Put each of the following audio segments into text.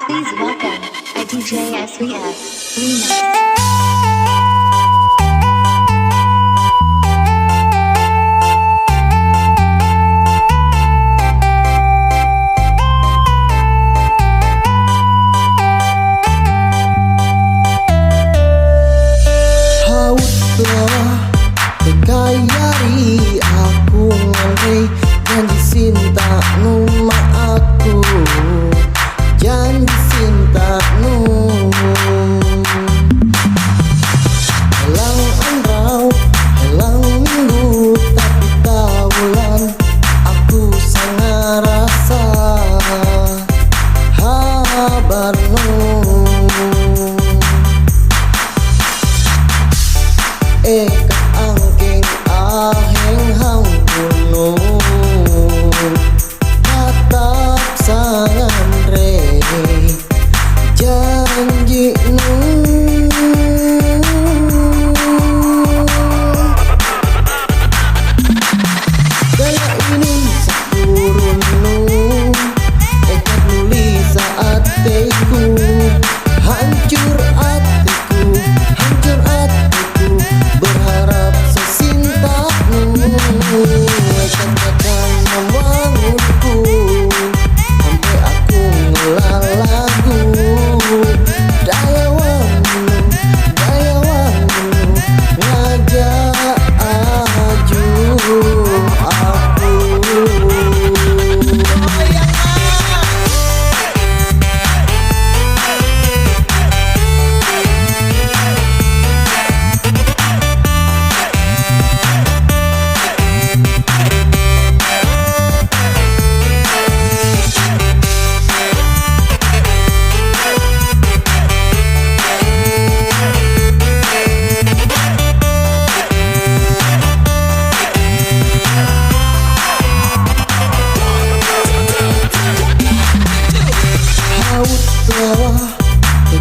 Please welcome a DJ SVS Remix. Kayari aku ngandai janji cinta nu ma aku janji cinta nu helang anrau helang minggu tapi tahulan aku sangat rasa habar nu angking aheng hang kuno tatap sangan re janji nu gaya ini sakurun nu ekat nuli saat teku hancur atiku hancur atiku berharap sesintamu katakan membangunku sampai aku ngelalagu daya wangu ngajak aju aku.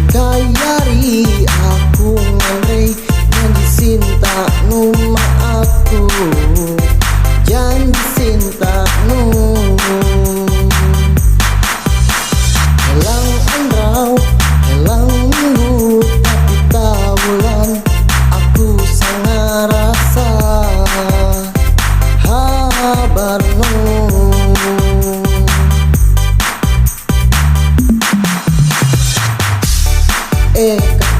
Kayari aku ngandai janji cinta nu ma aku janji cinta nu helang anrau helang minggu tapi tahulan aku sangat rasa habar nu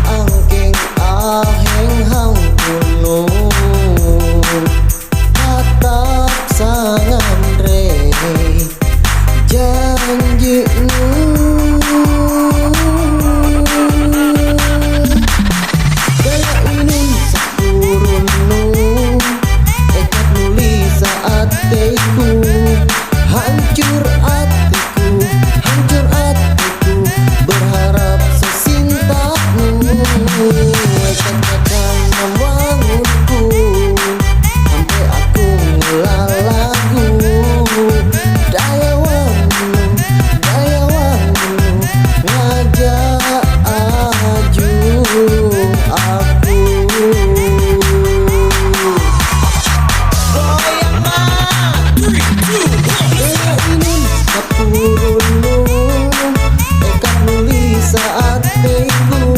angking aheng hang kuno tatap sangan re janji nu gaya ini sakurun nu ekat nuli saat teku hancur atiku berharap katakan membangunku sampai aku ngelalagu daya wangu ngajak aju aku. Gaya ini sakurun nu ekat nuli saat teku